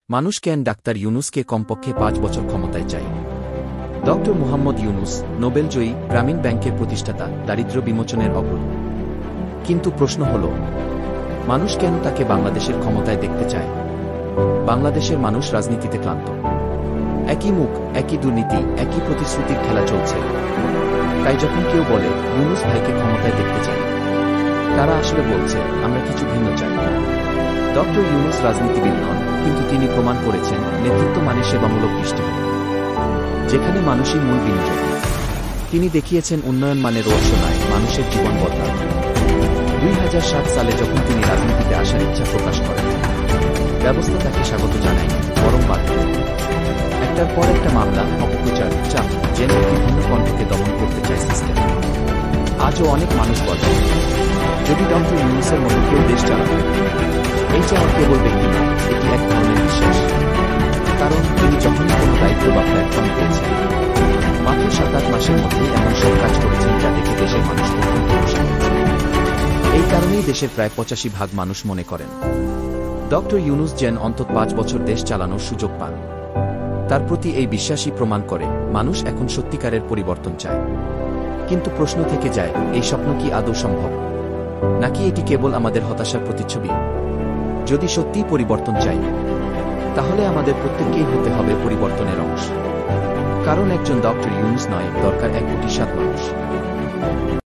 মানুষ কেন ডাক্তার ইউনূসকে কমপক্ষে ৫ বছর ক্ষমতায় চায়? ডক্টর মুহাম্মদ ইউনূস, নোবেলজয়ী, গ্রামীণ ব্যাংকের প্রতিষ্ঠাতা, দারিদ্র্য বিমোচনের অগ্রদূত। কিন্তু প্রশ্ন হল, মানুষ কেন তাকে বাংলাদেশের ক্ষমতায় দেখতে চায়? বাংলাদেশের মানুষ রাজনীতিতে ক্লান্ত। একই মুখ, একই দুর্নীতি, একই প্রতিশ্রুতির খেলা চলছে। তাই যখন কেউ বলে ইউনূস ভাইকে ক্ষমতায় দেখতে চায়, তারা আসলে বলছে আমরা কিছু ভিন্ন চাই। ডক্টর ইউনূস রাজনীতিবিদ নন, কিন্তু তিনি প্রমাণ করেছেন নেতৃত্ব মানে সেবামূলক দৃষ্টিভঙ্গি, যেখানে মানুষই মূল বিনিয়োগ। তিনি দেখিয়েছেন উন্নয়ন মানে রহস্য নয়, মানুষের জীবন বদলানো। ২০০৭ সালে যখন তিনি রাজনীতিতে আসার ইচ্ছা প্রকাশ করেন, ব্যবস্থা তাকে স্বাগত জানায়নি, বরং বাধ্য। একটার পর একটা মামলা, অপপ্রচার, চাপ, যেন বিভিন্ন কণ্ঠকে দমন করতে চায় সিস্টেম। আজও অনেক মানুষ বলে, যদি ডক্টর ইউনূসের মতো কেউ দেশ চালাবে। এই চাওয়া কেবল ব্যক্তি নয়, এটি এক ধরনের বিশ্বাস। কারণ তিনি যখনই কোনো দায়িত্ব বা প্ল্যাটফর্ম পেয়েছেন, মাত্র ৭-৮ মাসের মধ্যেই এমন সব কাজ করেছেন যা দেখে দেশের মানুষ অত্যন্ত খুশি হয়েছে। এই কারণেই দেশের প্রায় ৮৫% মানুষ মনে করেন ডক্টর ইউনূস যেন অন্তত ৫ বছর দেশ চালানোর সুযোগ পান। তার প্রতি এই বিশ্বাসই প্রমাণ করে মানুষ এখন সত্যিকারের পরিবর্তন চায়। কিন্তু প্রশ্ন থেকে যায়, এই স্বপ্ন কি আদৌ সম্ভব, নাকি এটি কেবল আমাদের হতাশার প্রতিচ্ছবি? যদি সত্যিই পরিবর্তন চাই, তাহলে আমাদের প্রত্যেককেই হতে হবে পরিবর্তনের অংশ। কারণ একজন ডক্টর ইউনূস নয়, দরকার ১ কোটি ৭ মানুষ।